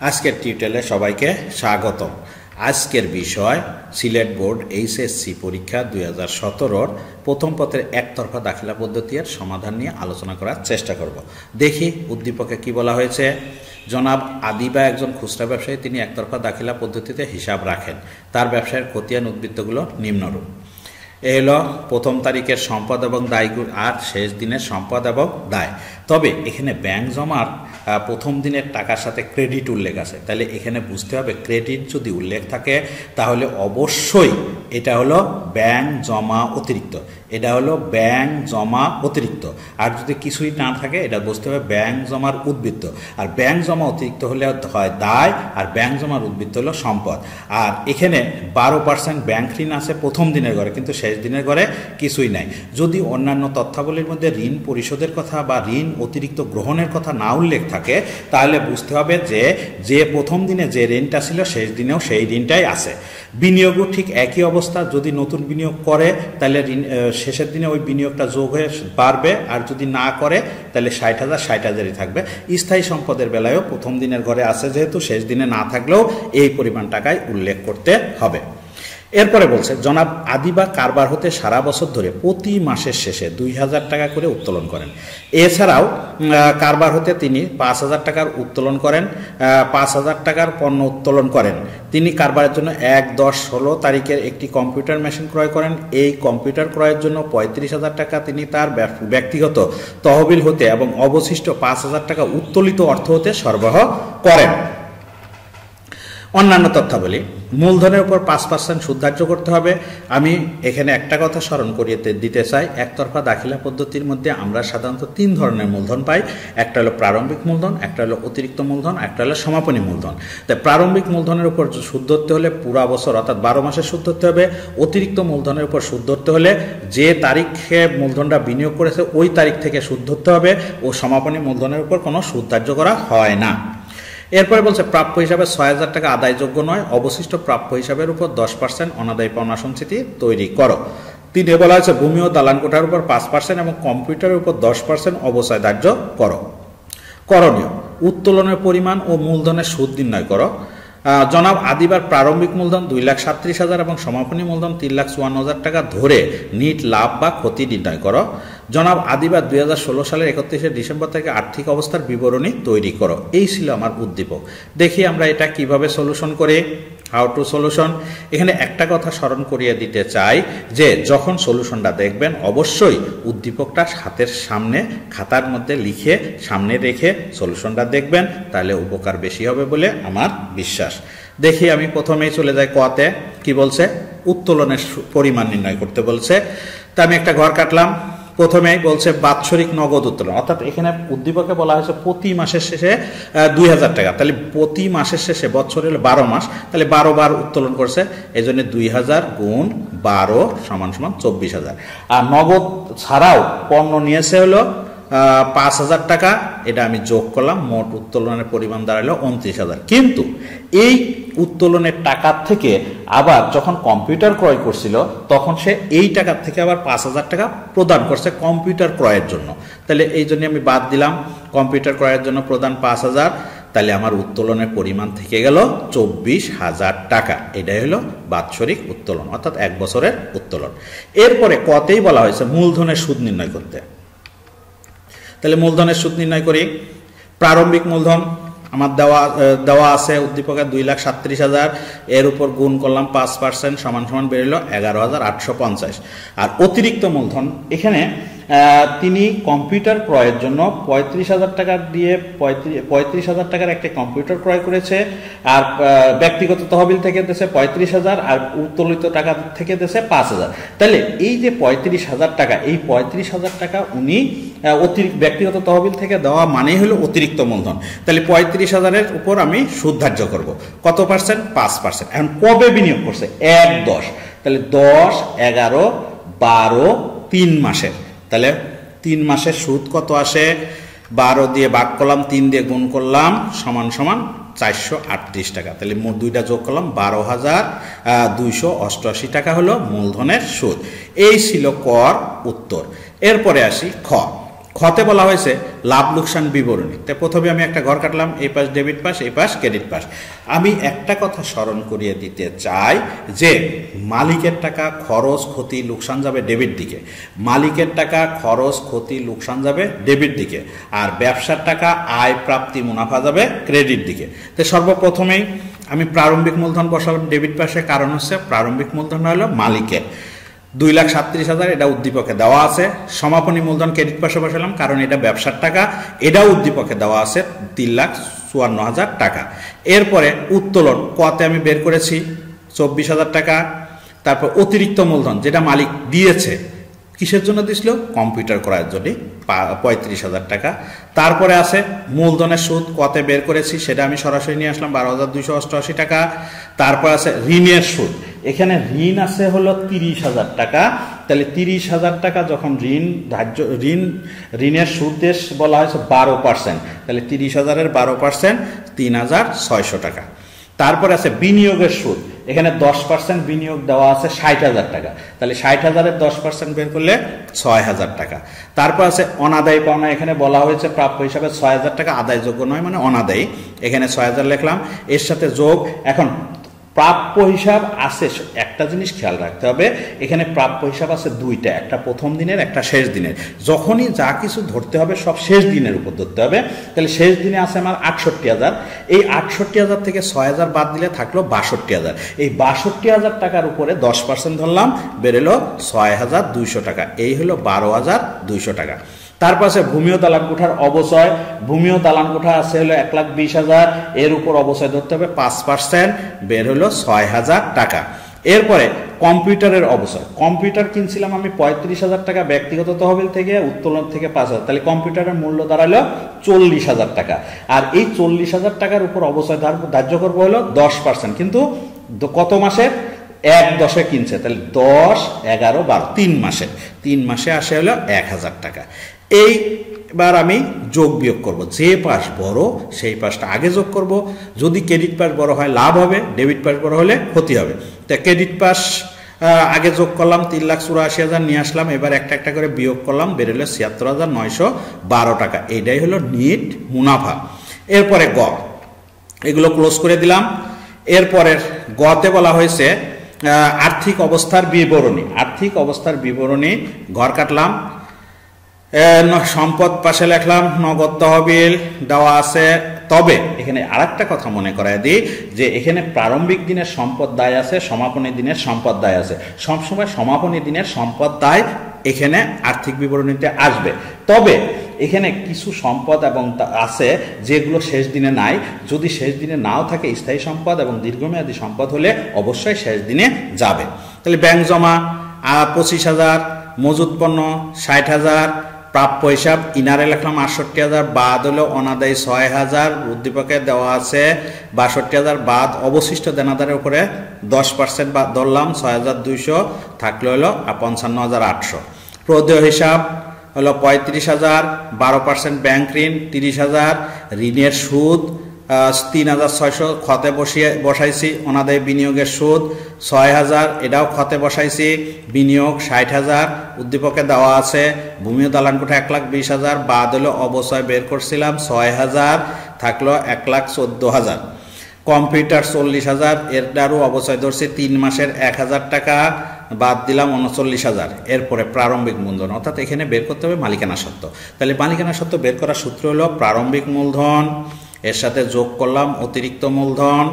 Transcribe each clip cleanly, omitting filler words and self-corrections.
আজকের টিউটোরিয়ালে সবাইকে স্বাগতম। আজকের বিষয় সিলেট বোর্ড এইচএসসি পরীক্ষা 2017-র প্রথম পত্রের একতরফা দাখিলা পদ্ধতির সমাধান নিয়ে আলোচনা করার চেষ্টা করব। দেখি উদ্দীপকে কি বলা হয়েছে। জনাব আদিবা একজন খুচরা ব্যবসায়ী, তিনি একতরফা দাখিলা পদ্ধতিতে হিসাব রাখেন। তার ব্যবসায়ের খতিয়ান উদ্বৃত্তগুলো নিম্নরূপ। এ হলো প্রথম তারিখের সম্পদ এবং দায় আর শেষ দিনের সম্পদ এবং দায়। তবে এখানে ব্যাংক জমার প্রথম দিনের টাকার সাথে ক্রেডিট উল্লেখ আছে, তাহলে এখানে বুঝতে হবে ক্রেডিট যদি উল্লেখ থাকে তাহলে অবশ্যই এটা হলো ব্যাংক জমা অতিরিক্ত, এটা হলো ব্যাংক জমা অতিরিক্ত। আর যদি কিছুই না থাকে এটা বুঝতে হবে ব্যাংক জমার উদ্বৃত্ত। আর ব্যাংক জমা অতিরিক্ত হলে হয় দায়, আর ব্যাংক জমার উদ্বৃত্ত হলো সম্পদ। আর এখানে 12% ব্যাংক ঋণ আছে প্রথম দিনের ঘরে, কিন্তু শেষ দিনের ঘরে কিছুই নাই। যদি অন্যান্য তথ্যাবলীর মধ্যে ঋণ পরিশোধের কথা বা ঋণ অতিরিক্ত গ্রহণের কথা না উল্লেখ থাকে তাহলে বুঝতে হবে যে প্রথম দিনে যে ঋণটা ছিল শেষ দিনেও সেই ঋণটাই আছে। বিনিয়োগও ঠিক একই অবস্থা, যদি নতুন বিনিয়োগ করে তাহলে শেষের দিনে ওই বিনিয়োগটা যোগ হয়ে বাড়বে, আর যদি না করে তাহলে 60,000 থাকবে। স্থায়ী সম্পদের বেলায়ও প্রথম দিনের ঘরে আছে যেহেতু, শেষ দিনে না থাকলেও এই পরিমাণ টাকায় উল্লেখ করতে হবে। এরপরে বলছে জনাব আদিবা কারবার হতে সারা বছর ধরে প্রতি মাসের শেষে 2,000 টাকা করে উত্তোলন করেন। এছাড়াও কারবার হতে তিনি 5,000 টাকার উত্তোলন করেন, 5,000 টাকার পণ্য উত্তোলন করেন। তিনি কারবারের জন্য 1-10-16 তারিখের একটি কম্পিউটার মেশিন ক্রয় করেন। এই কম্পিউটার ক্রয়ের জন্য 35,000 টাকা তিনি তার ব্যক্তিগত তহবিল হতে এবং অবশিষ্ট 5,000 টাকা উত্তোলিত অর্থ হতে সরবরাহ করেন। অন্যান্য তথ্যাবলী, মূলধনের উপর 5% সুদ ধার্য করতে হবে। আমি এখানে একটা কথা স্মরণ করিয়ে দিতে চাই, একতরফা দাখিলা পদ্ধতির মধ্যে আমরা সাধারণত 3 ধরনের মূলধন পাই। একটা হলো প্রারম্ভিক মূলধন, একটা হলো অতিরিক্ত মূলধন, একটা হলো সমাপনী মূলধন। তাই প্রারম্ভিক মূলধনের উপর সুদ ধরতে হলে পুরা বছর অর্থাৎ 12 মাসের সুদ ধরতে হবে। অতিরিক্ত মূলধনের উপর সুদ ধরতে হলে যে তারিখে মূলধনটা বিনিয়োগ করেছে ওই তারিখ থেকে সুদ ধরতে হবে, ও সমাপনী মূলধনের উপর কোনো সুদ ধার্য করা হয় না। এরপরে বলছে প্রাপ্য হিসাবে 6,000 টাকা আদায়যোগ্য নয়, অবশিষ্ট প্রাপ্য হিসাবের উপর 10% অনাদায়ী পাওনা সঞ্চিতি তৈরি করো। 3 বলা হয়েছে ভূমি ও দালান কোঠার উপর 5% এবং কম্পিউটারের উপর 10% অবচয় ধার্য করো। করণীয়, উত্তোলনের পরিমাণ ও মূলধনের সুদ নির্ণয় করো। জনাব আদিবার প্রারম্ভিক মূলধন 2,37,000 এবং সমাপনী মূলধন 3,54,000 টাকা ধরে নিট লাভ বা ক্ষতি নির্ণয় করো। জনাব আদিবার 2016 সালের 31শে ডিসেম্বর থেকে আর্থিক অবস্থার বিবরণী তৈরি করো। এই ছিল আমার উদ্দীপক। দেখি আমরা এটা কিভাবে সলিউশন করি। How to solution. এখানে একটা কথা স্মরণ করিয়ে দিতে চাই যে যখন সলিউশনটা দেখবেন অবশ্যই উদ্দীপকটা হাতের সামনে খাতার মধ্যে লিখে সামনে রেখে সলিউশনটা দেখবেন, তাহলে উপকার বেশি হবে বলে আমার বিশ্বাস। দেখি আমি প্রথমেই চলে যাই কতে। কি বলছে? উত্তোলনের পরিমাণ নির্ণয় করতে বলছে। তা আমি একটা ঘর কাটলাম। প্রথমেই বলছে বাৎসরিক নগদ উত্তোলন, অর্থাৎ এখানে উদ্দীপকে বলা হয়েছে প্রতি মাসের শেষে 2,000 টাকা। তাহলে প্রতি মাসের শেষে, বছর হলে 12 মাস, তাহলে 12 বার উত্তোলন করছে, এই জন্য 2,000 গুণ 12 = 24,000। আর নগদ ছাড়াও পণ্য নিয়েছে হলো 5,000 টাকা, এটা আমি যোগ করলাম, মোট উত্তোলনের পরিমাণ দাঁড়ালো 29,000। কিন্তু এই উত্তোলনের টাকার থেকে আবার যখন কম্পিউটার ক্রয় করছিল তখন সে এই টাকার থেকে আবার 5,000 টাকা প্রদান করছে কম্পিউটার ক্রয়ের জন্য। তাহলে এই জন্য আমি বাদ দিলাম কম্পিউটার ক্রয়ের জন্য প্রদান 5,000। তাহলে আমার উত্তোলনের পরিমাণ থেকে গেল 24,000 টাকা। এটাই হলো বাৎসরিক উত্তোলন, অর্থাৎ 1 বছরের উত্তোলন। এরপরে কতেই বলা হয়েছে মূলধনের সুদ নির্ণয় করতে। তাহলে মূলধনের সুদ নির্ণয় করি। প্রারম্ভিক মূলধন আমার দেওয়া আছে উদ্দীপকে 2,37,000, এর উপর গুণ করলাম 5% সমান বেরোলো 11,850। আর অতিরিক্ত মূলধন, এখানে তিনি কম্পিউটার ক্রয়ের জন্য 35,000 টাকা দিয়ে 35,000 টাকার একটা কম্পিউটার ক্রয় করেছে। আর ব্যক্তিগত তহবিল থেকে দিয়েছে 35,000, আর উত্তোলিত টাকা থেকে দিয়েছে 5,000। তাহলে এই যে 35,000 টাকা, এই 35,000 টাকা উনি অতিরিক্ত ব্যক্তিগত তহবিল থেকে দেওয়া মানেই হলো অতিরিক্ত মূলধন। তাহলে 35,000-এর উপর আমি সুদ ধার্য করব। কত পার্সেন্ট? 5%। এখন কবে বিনিয়োগ করছে? 1-10। তাহলে 10, 11, 12, 3 মাসের। তাহলে 3 মাসের সুদ কত আসে? 12 দিয়ে ভাগ করলাম, 3 দিয়ে গুণ করলাম, সমান 438 টাকা। তাহলে মোট দুইটা যোগ করলাম 12,288 টাকা হলো মূলধনের সুদ। এই ছিল কর উত্তর। এরপরে আসি খতে বলা হয়েছে লাভ লোকসান বিবরণী। তো প্রথমে আমি একটা ঘর কাটলাম, এই পাশ ডেবিট পাশ, এই পাশ ক্রেডিট পাশ। আমি একটা কথা স্মরণ করিয়ে দিতে চাই যে মালিকের টাকা খরচ ক্ষতি লোকসান যাবে ডেবিট দিকে, মালিকের টাকা খরচ ক্ষতি লোকসান যাবে ডেবিট দিকে, আর ব্যবসার টাকা আয় প্রাপ্তি মুনাফা যাবে ক্রেডিট দিকে। তো সর্বপ্রথমেই আমি প্রারম্ভিক মূলধন বসালাম ডেবিট পাশে, কারণ হচ্ছে প্রারম্ভিক মূলধন হলো মালিকের 2,37,000, এটা উদ্দীপকে দেওয়া আছে। সমাপনী মূলধন ক্রেডিট পাশে বসালাম, কারণ এটা ব্যবসার টাকা, এটাও উদ্দীপকে দেওয়া আছে 3,54,000 টাকা। এরপরে উত্তোলন কতে আমি বের করেছি 24,000 টাকা। তারপর অতিরিক্ত মূলধন যেটা মালিক দিয়েছে, কিসের জন্য দিছিল? কম্পিউটার করার জন্য 35,000 টাকা। তারপরে আছে মূলধনের সুদ কতে বের করেছি, সেটা আমি সরাসরি নিয়ে আসলাম 12,288 টাকা। তারপর আছে ঋণের সুদ, এখানে ঋণ আছে হলো 30,000 টাকা। তাহলে 30,000 টাকা যখন ঋণের সুদ বলা হয়েছে 12%, তাহলে 30,000-এর 12% 3,600 টাকা। তারপরে আছে বিনিয়োগের সুদ, এখানে 10% বিনিয়োগ দেওয়া আছে 60,000 টাকা, তাহলে 60,000-এর 10% বের করলে 6,000 টাকা। তারপর আছে অনাদায়ী পাওনা, এখানে বলা হয়েছে প্রাপ্য হিসাবে 6,000 টাকা, আদায়যোগ্য নয় মানে অনাদায়ী, এখানে 6,000 লিখলাম। এর সাথে যোগ, এখন প্রাপ্য হিসাব আছে, একটা জিনিস খেয়াল রাখতে হবে, এখানে প্রাপ্য হিসাব আছে দুইটা, একটা প্রথম দিনের, একটা শেষ দিনের। যখনই যা কিছু ধরতে হবে সব শেষ দিনের উপর ধরতে হবে। তাহলে শেষ দিনে আছে আমার 68,000, এই 68,000 থেকে 6,000 বাদ দিলে থাকলো 62,000। এই 62,000 টাকার উপরে 10% ধরলাম, বেরোলো 6,200 টাকা। এই হলো 12,200 টাকা। তারপর আছে ভূমি ও দালান কোঠার অবচয়, ভূমি ও দালান কোঠা আছে হলো 1,20,000, এর উপর অবচয় ধরতে হবে 5%, বের হলো 6,000 টাকা। এরপরে কম্পিউটারের অবচয়, কম্পিউটার কিনছিলাম আমি 35,000 টাকা ব্যক্তিগত তহবিল থেকে, উত্তোলন থেকে 5,000, তাহলে কম্পিউটারের মূল্য দাঁড়ালো 40,000 টাকা। আর এই 40,000 টাকার উপর অবচয় ধার্য করবো হলো 10%, কিন্তু কত মাসের? 1/10 কিনছে, তাহলে 10, 11, 12, 3 মাসে আসে হলো 1,000 টাকা। এইবার আমি যোগ বিয়োগ করব, যে পাশ বড় সেই পাশটা আগে যোগ করব। যদি ক্রেডিট পাশ বড় হয় লাভ হবে, ডেবিট পাশ বড় হলে ক্ষতি হবে। তা ক্রেডিট পাশ আগে যোগ করলাম 3,84,000 নিয়ে আসলাম, এবার একটা একটা করে বিয়োগ করলাম, বেরোলো 76,912 টাকা। এইটাই হলো নিট মুনাফা। এরপরে এগুলো ক্লোজ করে দিলাম। এরপরের গতে বলা হয়েছে আর্থিক অবস্থার বিবরণী। আর্থিক অবস্থার বিবরণী ঘর কাটলাম, সম্পদ পাশে লিখলাম, নগদ তহবিল দেওয়া আছে। তবে এখানে আরেকটা কথা মনে করায় দিই যে এখানে প্রারম্ভিক দিনের সম্পদ দায় আছে, সমাপনী দিনের সম্পদ দায় আছে। সবসময় সমাপনী দিনের সম্পদ দায় এখানে আর্থিক বিবরণীতে আসবে। তবে এখানে কিছু সম্পদ এবং আছে যেগুলো শেষ দিনে নাই, যদি শেষ দিনে নাও থাকে স্থায়ী সম্পদ এবং দীর্ঘমেয়াদী সম্পদ হলে অবশ্যই শেষ দিনে যাবে। তাহলে ব্যাংক জমা 25,000, মজুত পণ্য 60,000, প্রাপ্য হিসাব ইনারে লিখলাম 68,000, বাদ হলো অনাদায়ী 6,000, উদ্দীপকে দেওয়া আছে 62,000, বাদ অবশিষ্ট দেনাদারের উপরে 10% বাদ ধরলাম 6,200, থাকলো হলো 55,800। প্রদেয় হিসাব হলো 35,000, 12% ব্যাংক ঋণ 30,000, ঋণের সুদ 3,600 খতে বসাইছি। অনাদায়ী বিনিয়োগের সুদ 6,000, এটাও খতে বসাইছি। বিনিয়োগ 60,000, উদ্দীপকে দেওয়া আছে। ভূমি ও দালান কোঠা 1,20,000, বাদ হলো অবচয় বের করছিলাম 6,000, থাকলো 1,14,000। কম্পিউটার 40,000, এটারও অবচয় ধরছি 3 মাসের 1,000 টাকা, বাদ দিলাম 39,000। এরপরে প্রারম্ভিক মূলধন, অর্থাৎ এখানে বের করতে হবে মালিকানা সত্ত্ব। তাহলে মালিকানা সত্ত্ব বের করার সূত্র হলো প্রারম্ভিক মূলধন, এর সাথে যোগ করলাম অতিরিক্ত মূলধন,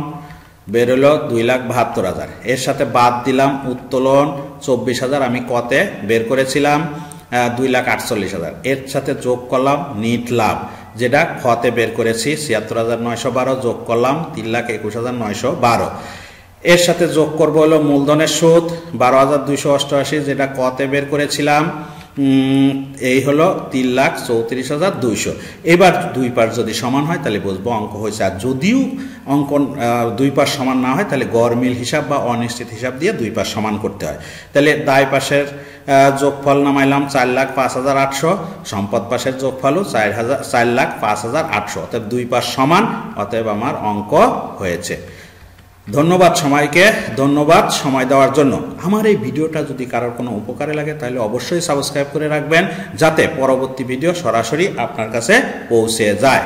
বের হলো 2,72,000। এর সাথে বাদ দিলাম উত্তোলন 24,000, আমি কতে বের করেছিলাম 2,48,000। এর সাথে যোগ করলাম নিট লাভ, যেটা খতে বের করেছি 76,912, যোগ করলাম 3,21,912। এর সাথে যোগ করবো হলো মূলধনের সুদ 12,288, যেটা কতে বের করেছিলাম, এই হলো 3,34,200। এবার দুই পাশ যদি সমান হয় তাহলে বুঝবো অঙ্ক হয়েছে। আর যদিও অঙ্কন দুই পাশ সমান না হয় তাহলে গড় মিল হিসাব বা অনিশ্চিত হিসাব দিয়ে দুই পাশ সমান করতে হয়। তাহলে দায় পাশের যোগফল নামাইলাম 4,05,800, সম্পদ পাশের যোগফলও 4,05,800, অতএব দুই পাশ সমান, অতএব আমার অঙ্ক হয়েছে। ধন্যবাদ সবাইকে, ধন্যবাদ সময় দেওয়ার জন্য। আমার এই ভিডিওটা যদি কারোর কোনো উপকারে লাগে তাহলে অবশ্যই সাবস্ক্রাইব করে রাখবেন, যাতে পরবর্তী ভিডিও সরাসরি আপনার কাছে পৌঁছে যায়।